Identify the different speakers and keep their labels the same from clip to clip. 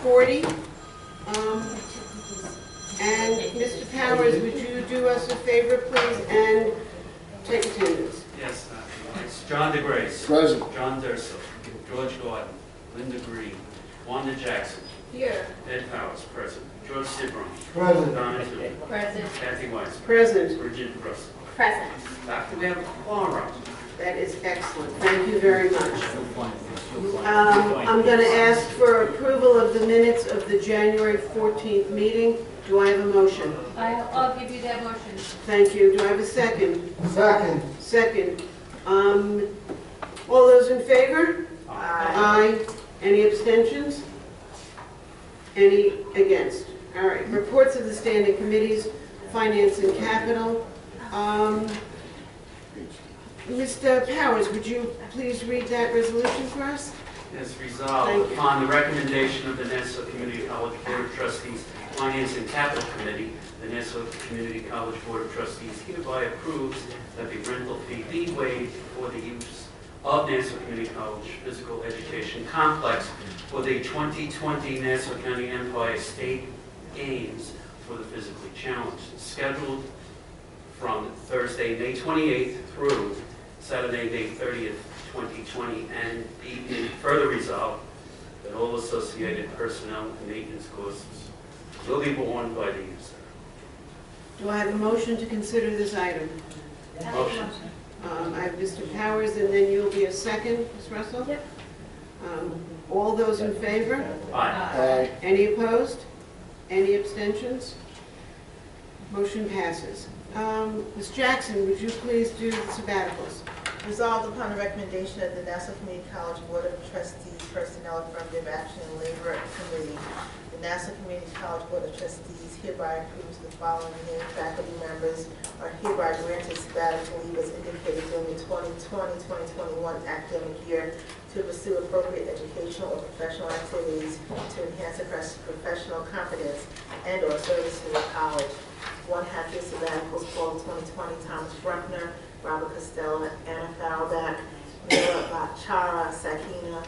Speaker 1: 40. And Mr. Powers, would you do us a favor, please, and take attendance?
Speaker 2: Yes, it's John DeGrace.
Speaker 3: Present.
Speaker 2: John Durso. George Gordon. Linda Green. Wanda Jackson.
Speaker 1: Here.
Speaker 2: Ed Powers, present. George Cibron.
Speaker 3: Present.
Speaker 2: Donna Toohey.
Speaker 4: Present.
Speaker 2: Kathy Weiss.
Speaker 1: Present.
Speaker 2: Bridget Russell.
Speaker 4: Present.
Speaker 2: Dr. we have a quorum.
Speaker 1: That is excellent. Thank you very much. I'm going to ask for approval of the minutes of the January 14th meeting. Do I have a motion?
Speaker 4: I'll give you that motion.
Speaker 1: Thank you. Do I have a second?
Speaker 3: Second.
Speaker 1: Second. All those in favor? Aye. Any abstentions? Any against? All right. Reports of the standing committees, Finance and Capital. Mr. Powers, would you please read that resolution for us?
Speaker 2: Yes, resolved upon the recommendation of the Nassau Community College Board of Trustees, Finance and Capital Committee, the Nassau Community College Board of Trustees hereby approves that the rental fee be waived for the use of Nassau Community College Physical Education Complex for the 2020 Nassau County Empire State Games for the physically challenged, scheduled from Thursday, May 28th through Saturday, May 30th, 2020, and be further resolved that all associated personnel and maintenance costs will be borne by the user.
Speaker 1: Do I have a motion to consider this item?
Speaker 2: Motion.
Speaker 1: I have Mr. Powers, and then you'll be a second, Ms. Russell?
Speaker 4: Yep.
Speaker 1: All those in favor?
Speaker 2: Aye.
Speaker 3: Aye.
Speaker 1: Any opposed? Any abstentions? Motion passes. Ms. Jackson, would you please do the sabbaticals?
Speaker 5: Resolved upon the recommendation of the Nassau Community College Board of Trustees Personnel Affirmative Action and Labor Committee, the Nassau Community College Board of Trustees hereby approves the following named faculty members are hereby granted sabbatical leave as indicated during the 2020-2021 academic year to pursue appropriate educational or professional activities to enhance their professional competence and or service to the college. 1 half-year sabbaticals fall 2020, Thomas Bruckner, Robert Costello, Anna Fowlback, Mila Bachara, Sakina,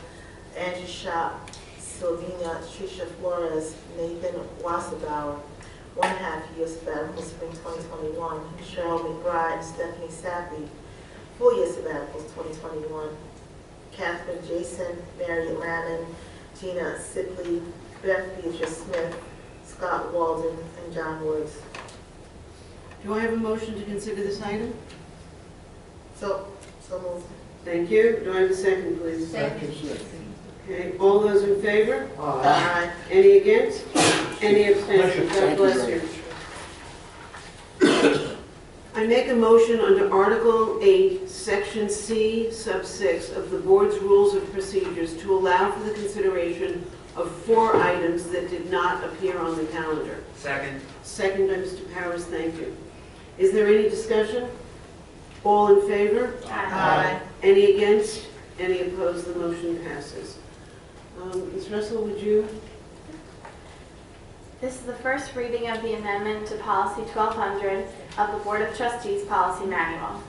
Speaker 5: Andrew Shop, Sylvina, Tricia Flores, Nathan Wasserbauer. 1 half-year sabbatical spring 2021, Cheryl McBride, Stephanie Sappy. Full-year sabbaticals 2021, Catherine Jason, Mary Lannon, Gina Sibley, Beth Beatrice Smith, Scott Walden, and John Woods.
Speaker 1: Do I have a motion to consider this item?
Speaker 5: So moved.
Speaker 1: Thank you. Do I have a second, please?
Speaker 3: Second.
Speaker 1: Okay. All those in favor?
Speaker 5: Aye.
Speaker 1: Any against? Any abstentions? God bless you. I make a motion under Article 8, Section C, Sub 6 of the Board's Rules of Procedures to allow for the consideration of 4 items that did not appear on the calendar.
Speaker 2: Second.
Speaker 1: Second by Mr. Powers. Thank you. Is there any discussion? All in favor?
Speaker 5: Aye.
Speaker 1: Any against? Any opposed? The motion passes. Ms. Russell, would you?
Speaker 4: This is the first reading of the amendment to Policy 1200 of the Board of Trustees Policy Manual.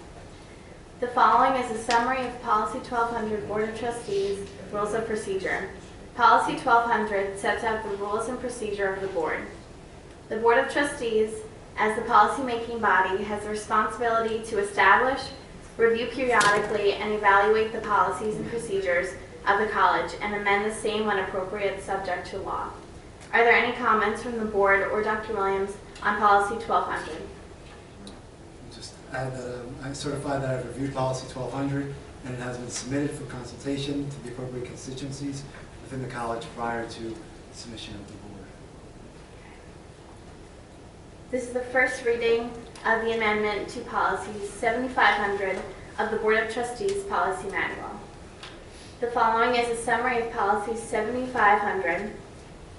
Speaker 4: The following is a summary of Policy 1200 Board of Trustees Rules of Procedure. Policy 1200 sets out the rules and procedure of the Board. The Board of Trustees, as the policy-making body, has the responsibility to establish, review periodically, and evaluate the policies and procedures of the college and amend the same when appropriate, subject to law. Are there any comments from the Board or Dr. Williams on Policy 1200?
Speaker 6: Just add that I certify that I've reviewed Policy 1200 and it has been submitted for consultation to the appropriate constituencies within the college prior to submission of the Board.
Speaker 4: This is the first reading of the amendment to Policy 7500 of the Board of Trustees Policy Manual. The following is a summary of Policy 7500,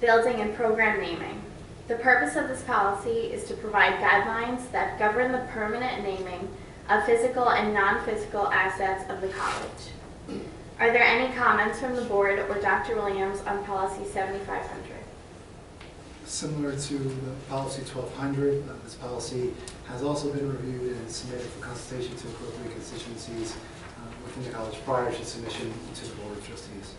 Speaker 4: Building and Program Naming. The purpose of this policy is to provide guidelines that govern the permanent naming of physical and non-physical assets of the college. Are there any comments from the Board or Dr. Williams on Policy 7500?
Speaker 6: Similar to the Policy 1200, this policy has also been reviewed and submitted for consultation to appropriate constituencies within the college prior to submission to the Board of Trustees.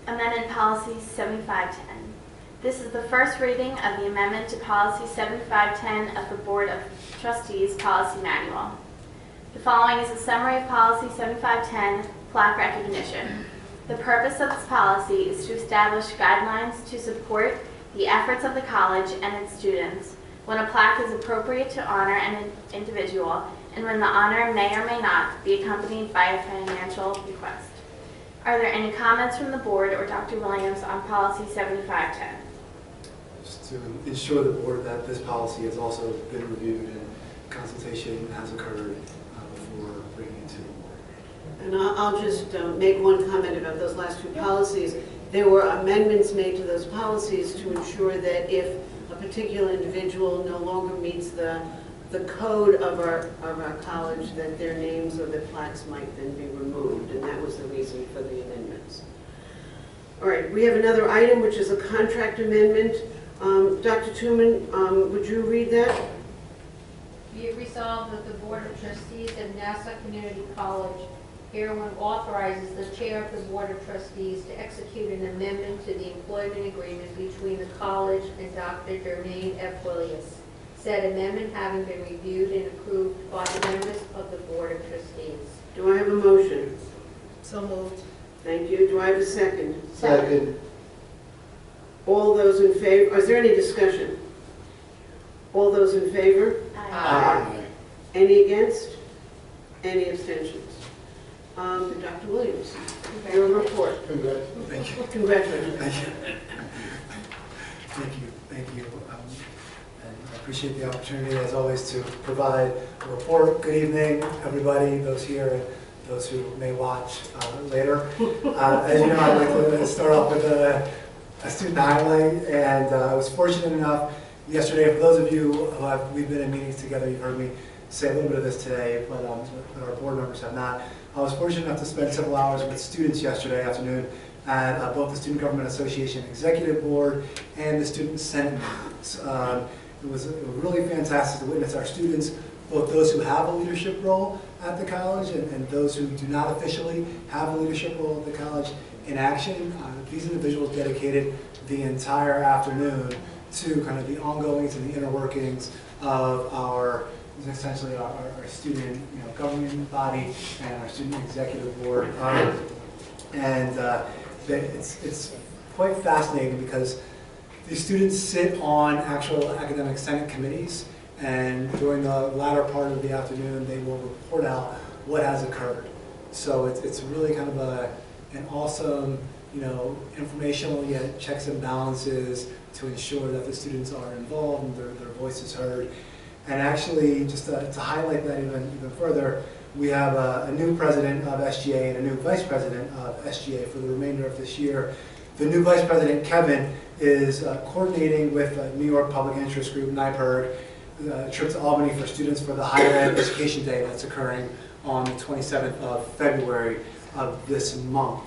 Speaker 4: Amendment Policy 7510. This is the first reading of the amendment to Policy 7510 of the Board of Trustees Policy Manual. The following is a summary of Policy 7510, plaque recognition. The purpose of this policy is to establish guidelines to support the efforts of the college and its students when a plaque is appropriate to honor an individual and when the honor may or may not be accompanied by a financial bequest. Are there any comments from the board or Dr. Williams on Policy 7510?
Speaker 6: Just to ensure the board that this policy has also been reviewed and consultation has occurred before bringing it to the board.
Speaker 1: And I'll just make one comment about those last two policies. There were amendments made to those policies to ensure that if a particular individual no longer meets the code of our college, that their names or their plaques might then be removed, and that was the reason for the amendments. All right, we have another item, which is a contract amendment. Dr. Tooman, would you read that?
Speaker 3: Be it resolved that the Board of Trustees of Nassau Community College herewith authorizes the Chair of the Board of Trustees to execute an amendment to the employment agreement between the college and Dr. Jermaine F. Williams. Said amendment having been reviewed and approved by the members of the Board of Trustees.
Speaker 1: Do I have a motion?
Speaker 5: So moved.
Speaker 1: Thank you. Do I have a second?
Speaker 7: Second.
Speaker 1: All those in favor, is there any discussion? All those in favor?
Speaker 7: Aye.
Speaker 1: Any against? Any abstentions? Dr. Williams, your report.
Speaker 7: Congratulations.
Speaker 6: Thank you.
Speaker 1: Congratulations.
Speaker 6: Thank you. And I appreciate the opportunity, as always, to provide a report. Good evening, everybody, those here and those who may watch later. As you know, I'd like to start off with a student highlight, and I was fortunate enough yesterday, for those of you who we've been in meetings together, you've heard me say a little bit of this today, but our board members have not. I was fortunate enough to spend several hours with students yesterday afternoon at both the Student Government Association Executive Board and the Student Senate meetings. It was really fantastic to witness our students, both those who have a leadership role at the college and those who do not officially have a leadership role at the college, in action. These individuals dedicated the entire afternoon to kind of the ongoings and the inner workings of our essentially our student government body and our student executive board. It's quite fascinating because these students sit on actual academic senate committees, and during the latter part of the afternoon they will report out what has occurred. So it's really kind of an awesome informational yet checks and balances to ensure that the students are involved and their voices heard. And actually, just to highlight that even further, we have a new president of SGA and a new vice president of SGA for the remainder of this year. The new vice president, Kevin, is coordinating with New York Public Interest Group, NYPIRG, a trip to Albany for students for the Higher Ed Education Day that's occurring on the 27th of February of this month.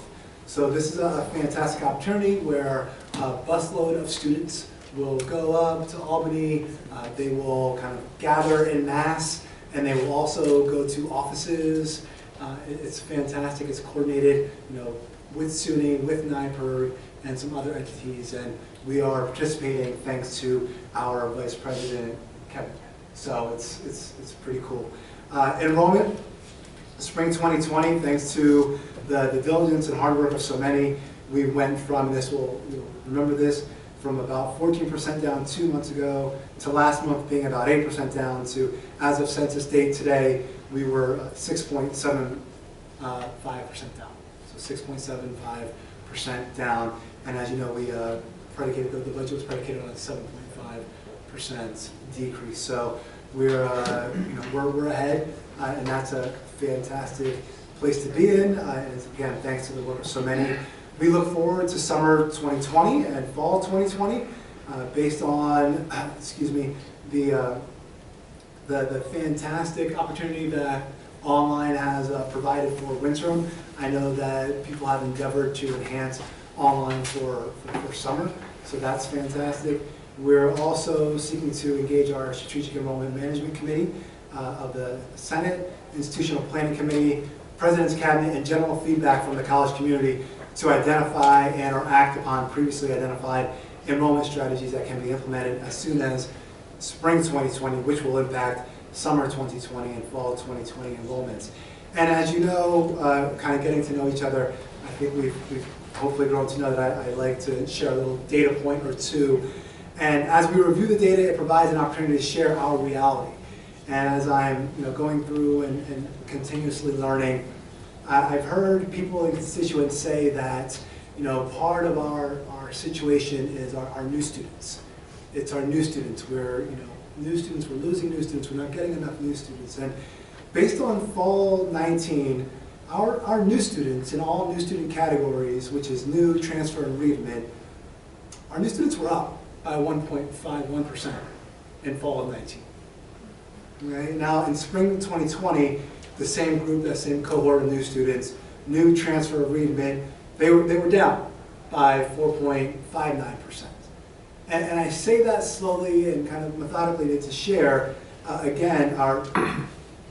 Speaker 6: So this is a fantastic opportunity where a busload of students will go up to Albany. They will kind of gather en masse, and they will also go to offices. It's fantastic. It's coordinated, with SUNY, with NYPIRG, and some other entities, and we are participating thanks to our Vice President Kevin. So it's pretty cool. Enrollment, spring 2020, thanks to the diligence and hard work of so many, we went from this. You'll remember this. From about 14% down 2 months ago to last month being about 8% down to, as of census date today, we were 6.75% down. So 6.75% down. And as you know, we the budget was predicated on a 7.5% decrease. So we're ahead, and that's a fantastic place to be in. And again, thanks to the work of so many. We look forward to summer 2020 and fall 2020, based on, the fantastic opportunity that online has provided for Winthrop. I know that people have endeavored to enhance online for summer, so that's fantastic. We're also seeking to engage our Strategic Enrollment Management Committee of the Senate, Institutional Planning Committee, President's Cabinet, and general feedback from the college community to identify and or act upon previously identified enrollment strategies that can be implemented as soon as spring 2020, which will impact summer 2020 and fall 2020 enrollments. And as you know, kind of getting to know each other, I think we've hopefully grown to know that I like to share a little data point or two. And as we review the data, it provides an opportunity to share our reality. And as I'm going through and continuously learning, I've heard people and constituents say that part of our situation is our new students. It's our new students. We're new students. We're losing new students. We're not getting enough new students. And based on fall 19, our new students in all new student categories, which is new, transfer, and readmit, our new students were up by 1.51% in fall of 19. Okay? Now in spring 2020, the same group, that same cohort of new students, new, transfer, readmit, they were down by 4.59%. And I say that slowly and kind of methodically to share, again,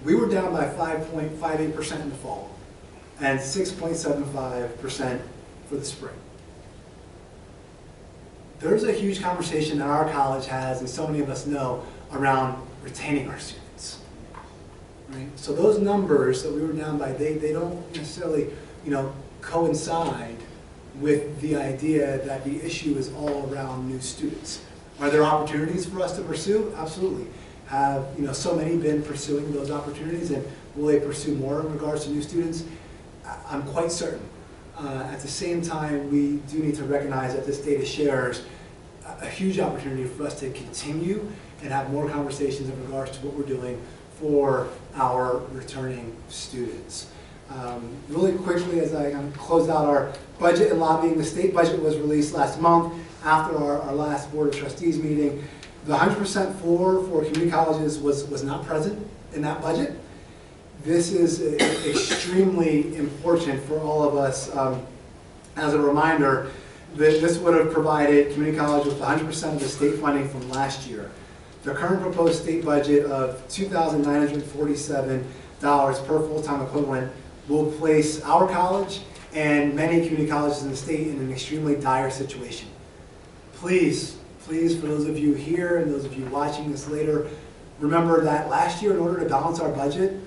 Speaker 6: we were down by 5.58% in the fall and 6.75% for the spring. There's a huge conversation that our college has, and so many of us know, around retaining our students. Right? So those numbers that we were down by, they don't necessarily coincide with the idea that the issue is all around new students. Are there opportunities for us to pursue? Absolutely. Have so many been pursuing those opportunities, and will they pursue more in regards to new students? I'm quite certain. At the same time, we do need to recognize that this data shares a huge opportunity for us to continue and have more conversations in regards to what we're doing for our returning students. Really quickly, as I close out our budget and lobbying, the state budget was released last month after our last Board of Trustees meeting. The 100% floor for community colleges was not present in that budget. This is extremely important for all of us. As a reminder, this would have provided community college with 100% of the state funding from last year. The current proposed state budget of $2,947 per full-time equivalent will place our college and many community colleges in the state in an extremely dire situation. Please, for those of you here and those of you watching this later, remember that last year, in order to balance our budget,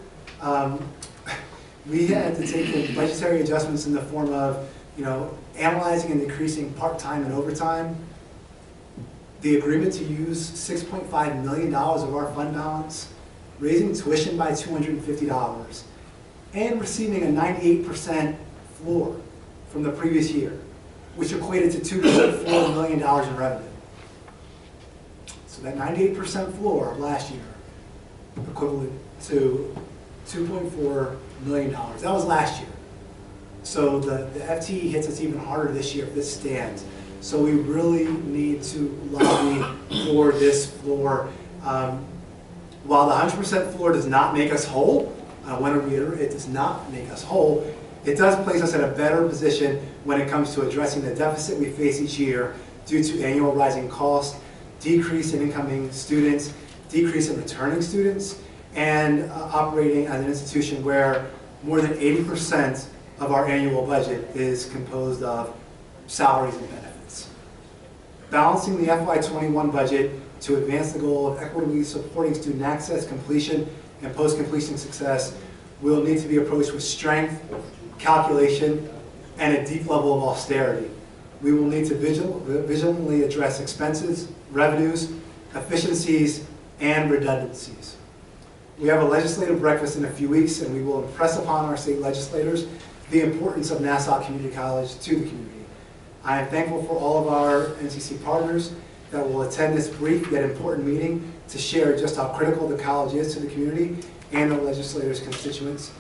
Speaker 6: we had to take in budgetary adjustments in the form of, analyzing and decreasing part-time and overtime, the agreement to use $6.5 million of our fund balance, raising tuition by $250, and receiving a 98% floor from the previous year, which equated to $2.4 million in revenue. So that 98% floor of last year, equivalent to $2.4 million. That was last year. So the FTE hits us even harder this year if this stands. So we really need to lobby for this floor. While the 100% floor does not make us whole, I want to reiterate, it does not make us whole. It does place us in a better position when it comes to addressing the deficit we face each year due to annual rising costs, decrease in incoming students, decrease in returning students, and operating as an institution where more than 80% of our annual budget is composed of salaries and benefits. Balancing the FY21 budget to advance the goal of equitably supporting student access, completion, and post-completion success will need to be approached with strength, calculation, and a deep level of austerity. We will need to vigilantly address expenses, revenues, efficiencies, and redundancies. We have a legislative breakfast in a few weeks, and we will impress upon our state legislators the importance of Nassau Community College to the community. I am thankful for all of our NCC partners that will attend this brief yet important meeting to share just how critical the college is to the community and the legislators' constituents.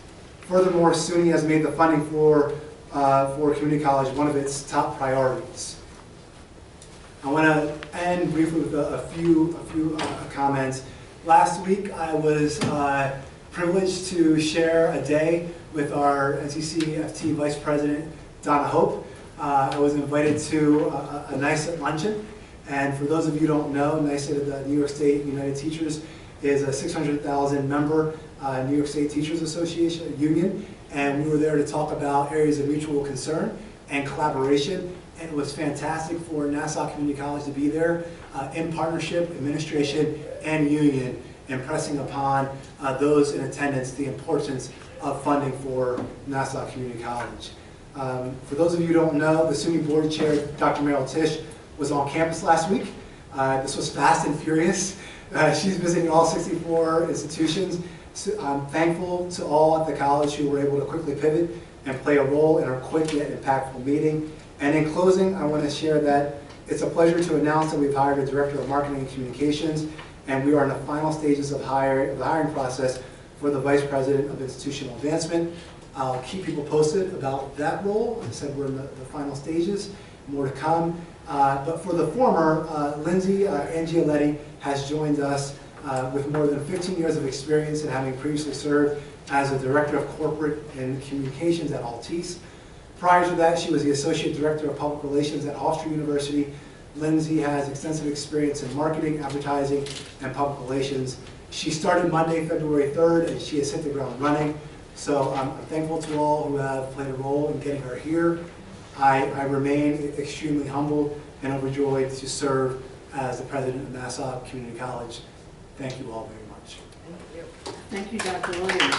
Speaker 6: Furthermore, SUNY has made the funding for community college one of its top priorities. I want to end briefly with a few comments. Last week, I was privileged to share a day with our NCC FT Vice President, Donna Hope. I was invited to a NICET luncheon, and for those of you who don't know, NICET, the New York State United Teachers, is a 600,000 member New York State Teachers Association union, and we were there to talk about areas of mutual concern and collaboration. And it was fantastic for Nassau Community College to be there in partnership, administration, and union, impressing upon those in attendance the importance of funding for Nassau Community College. For those of you who don't know, the SUNY Board Chair, Dr. Meryl Tisch, was on campus last week. This was fast and furious. She's visiting all 64 institutions. So I'm thankful to all at the college who were able to quickly pivot and play a role in our quick yet impactful meeting. And in closing, I want to share that it's a pleasure to announce that we've hired a Director of Marketing and Communications, and we are in the final stages of the hiring process for the Vice President of Institutional Advancement. I'll keep people posted about that role. As I said, we're in the final stages, more to come. But for the former, Lindsay Angioletti has joined us with more than 15 years of experience and having previously served as a Director of Corporate and Communications at Altice. Prior to that, she was the Associate Director of Public Relations at Hofstra University. Lindsay has extensive experience in marketing, advertising, and public relations. She started Monday, February 3rd, and she has hit the ground running. So I'm thankful to all who have played a role in getting her here. I remain extremely humbled and overjoyed to serve as the President of Nassau Community College. Thank you all very much.
Speaker 1: Thank you, Dr. Williams.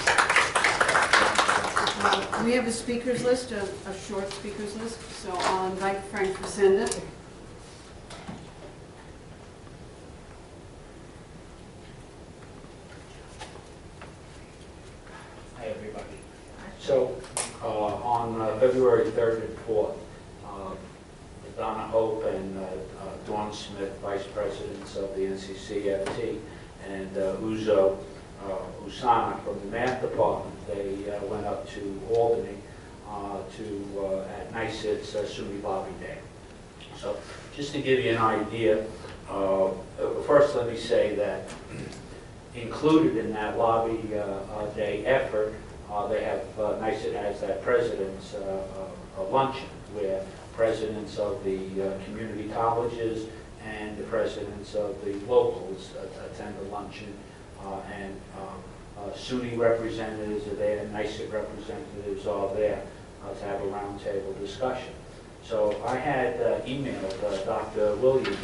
Speaker 1: We have a speakers list, a short speakers list, so I'll invite Frank Fresenda.
Speaker 7: Hi, everybody. So, on February 3rd and 4th, Donna Hope and Dawn Smith, Vice Presidents of the NCC FT, and Uzo Usana from the Math Department, they went up to Albany at NICET's SUNY Lobby Day. So, just to give you an idea, first let me say that included in that Lobby Day effort, they have, NICET has that President's luncheon where presidents of the community colleges and the presidents of the locals attend the luncheon, and SUNY representatives are there, NICET representatives are there to have a roundtable discussion. So I had emailed Dr. Williams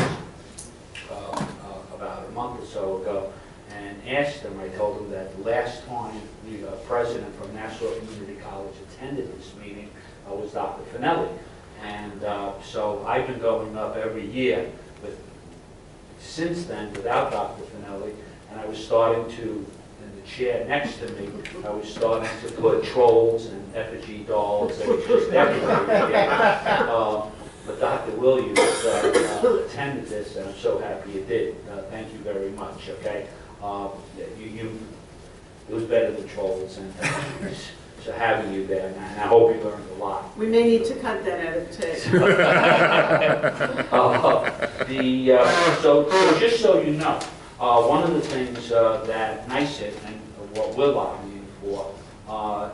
Speaker 7: about a month or so ago and asked him, I told him that the last time the president from Nassau Community College attended this meeting was Dr. Finelli. And so I've been going up every year since then without Dr. Finelli, and I was starting to, in the chair next to me, I was starting to put trolls and effigy dolls and just everything. But Dr. Williams attended this, and I'm so happy you did. Thank you very much, okay? It was better than trolls and effigies. So having you there, and I hope you learned a lot.
Speaker 1: We may need to cut that out of tape.
Speaker 7: So just so you know, one of the things that NICET and what we're lobbying for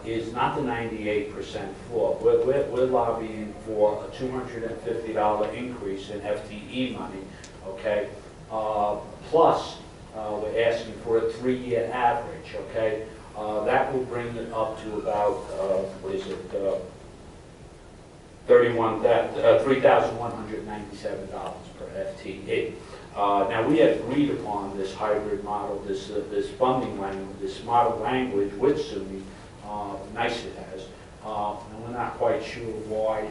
Speaker 7: is not the 98% floor. We're lobbying for a $250 increase in FTE money, okay? Plus, we're asking for a 3-year average, okay? That will bring it up to about, what is it, $3,197 per FTE. Now, we had agreed upon this hybrid model, this funding language, this model language with SUNY, NICET has, and we're not quite sure why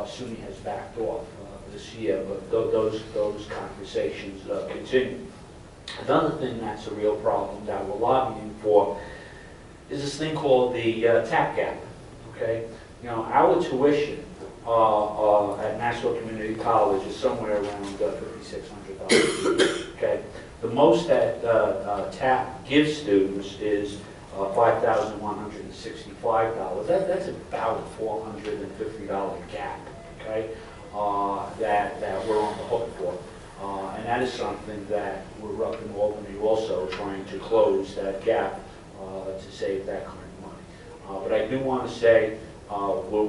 Speaker 7: SUNY has backed off this year, but those conversations continue. Another thing that's a real problem that we're lobbying for is this thing called the TAP gap, okay? You know, our tuition at Nassau Community College is somewhere around $5,600, okay? The most that TAP gives students is $5,165. That's about a $450 gap, okay? That we're on the hook for. And that is something that we're up in Albany also trying to close that gap to save that kind of money. But I do want to say we're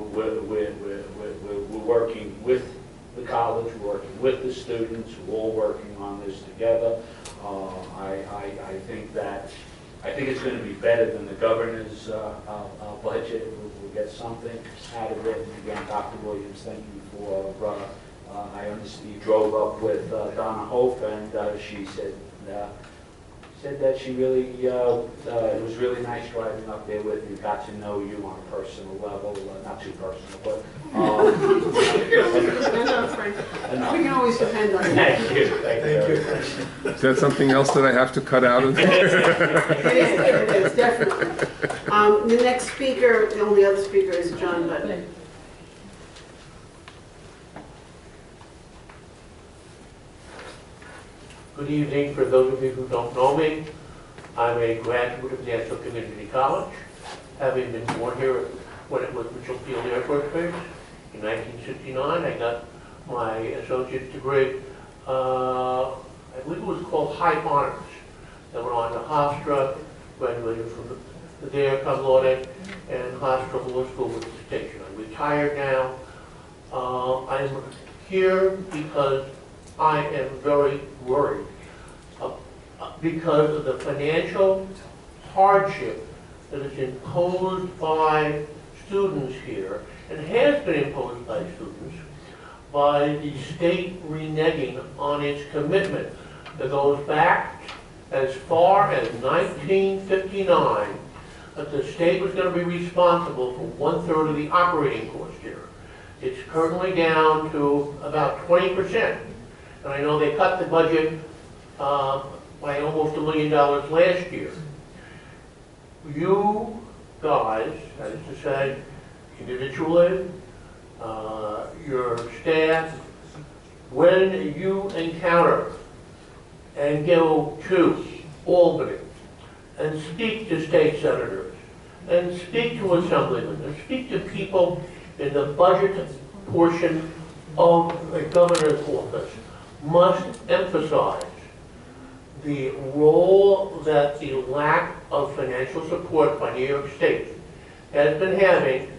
Speaker 7: working with the college, we're working with the students, we're all working on this together. I think that I think it's going to be better than the governor's budget. We'll get something out of it. And again, Dr. Williams, thank you for, I understand you drove up with Donna Hope, and she said that she really, it was really nice driving up there with you, got to know you on a personal level, not too personal, but...
Speaker 1: We can always depend on you.
Speaker 7: Thank you. Thank you.
Speaker 8: Is that something else that I have to cut out of there?
Speaker 1: It is, definitely. The next speaker, the only other speaker is John Button.
Speaker 9: Good evening. For those of you who don't know me, I'm a graduate of Nassau Community College, having been born here when it was Mitchell Field Air Force Base. In 1969, I got my associate's degree, I believe it was called High Honors. I went on to Hofstra, graduated from there, cum laude, and Hofstra Law School with distinction. I'm retired now. I'm here because I am very worried because of the financial hardship that is imposed by students here, and has been imposed by students, by the state reneging on its commitment that goes back as far as 1959, that the state was going to be responsible for 1/3 of the operating cost here. It's currently down to about 20%. And I know they cut the budget by almost $1 million last year. You guys, that is to say, individually, your staff, when you encounter and go to Albany and speak to state senators and speak to assemblymen and speak to people in the budget portion of the governor's office, must emphasize the role that the lack of financial support by New York State has been having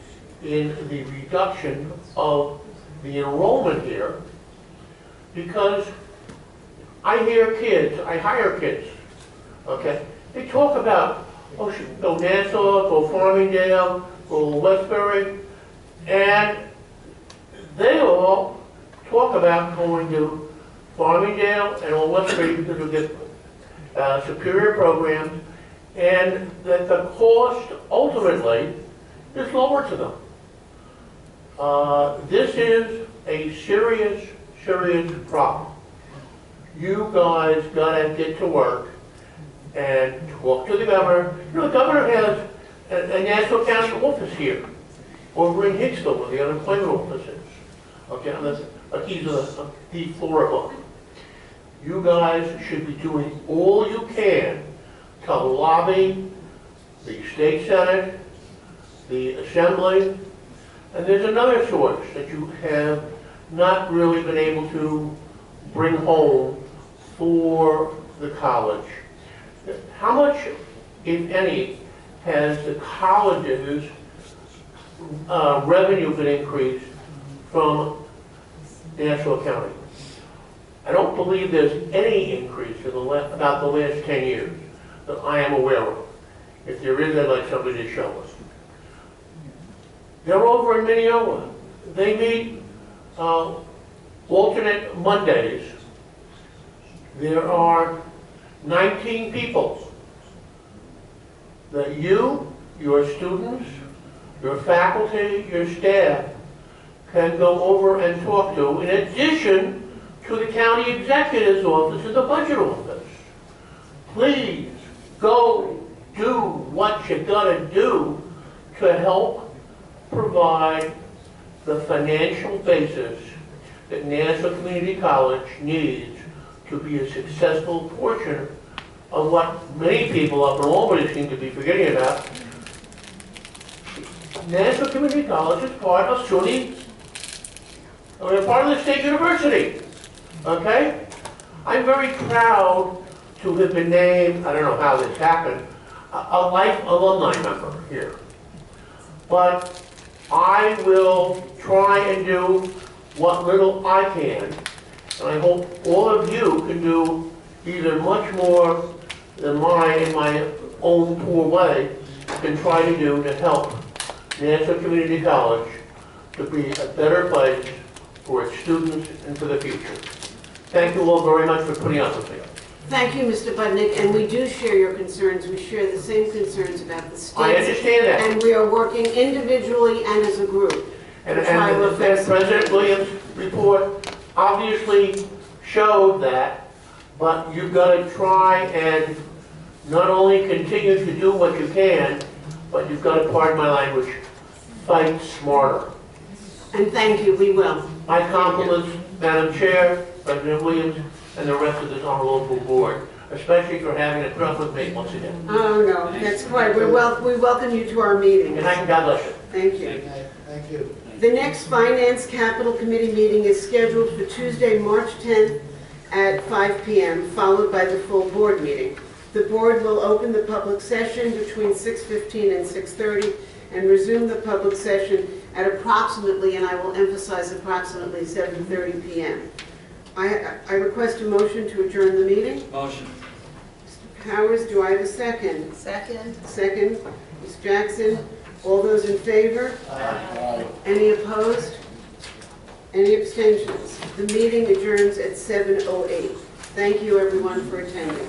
Speaker 9: in the reduction of the enrollment here, because I hear kids, I hire kids, okay? They talk about, oh, should go Nassau, go Farmingdale, go Westbury, and they all talk about going to Farmingdale and all Westbury because of the superior programs, and that the cost ultimately is lower to them. This is a serious, serious problem. You guys gotta get to work and talk to the governor. You know, the governor has a Nassau County office here, over in Hicksville, where the unemployment office is. Okay, and that's a key to the floor above. You guys should be doing all you can to lobby the state senate, the assembly, and there's another source that you have not really been able to bring home for the college. How much, if any, has the college's revenue been increased from Nassau County? I don't believe there's any increase in about the last 10 years that I am aware of. If there is, I'd like somebody to show us. They're over in Minneola. They meet alternate Mondays. There are 19 people that you, your students, your faculty, your staff can go over and talk to, in addition to the county executive's office and the budget office. Please go do what you gotta do to help provide the financial basis that Nassau Community College needs to be a successful portion of what many people up in Albany seem to be forgetting about. Nassau Community College is part of SUNY, we're part of the State University, okay? I'm very proud to have been named, I don't know how this happened, a life alumni member here. But I will try and do what little I can, and I hope all of you can do either much more than mine in my own poor way, can try to do to help Nassau Community College to be a better place for its students and for the future. Thank you all very much for putting up with me.
Speaker 1: Thank you, Mr. Budnick, and we do share your concerns. We share the same concerns about the state.
Speaker 9: I understand that.
Speaker 1: And we are working individually and as a group.
Speaker 9: And President Williams' report obviously showed that, but you've got to try and not only continue to do what you can, but you've got to, pardon my language, fight smarter.
Speaker 1: And thank you, we will.
Speaker 9: My compliments, Madam Chair, President Williams, and the rest of this honorable board, especially for having a trust with me once again.
Speaker 1: Oh, no, that's quite, we welcome you to our meeting.
Speaker 9: And God bless you.
Speaker 1: Thank you.
Speaker 6: Thank you.
Speaker 1: The next Finance Capital Committee meeting is scheduled for Tuesday, March 10th at 5 p.m., followed by the full board meeting. The board will open the public session between 6:15 and 6:30 and resume the public session at approximately, and I will emphasize approximately, 7:30 p.m. I request a motion to adjourn the meeting.
Speaker 2: Motion.
Speaker 1: Mr. Powers, do I have a second?
Speaker 5: Second.
Speaker 1: Second. Ms. Jackson, all those in favor?
Speaker 6: Aye.
Speaker 1: Any opposed? Any abstentions? The meeting adjourns at 7:08. Thank you, everyone, for attending.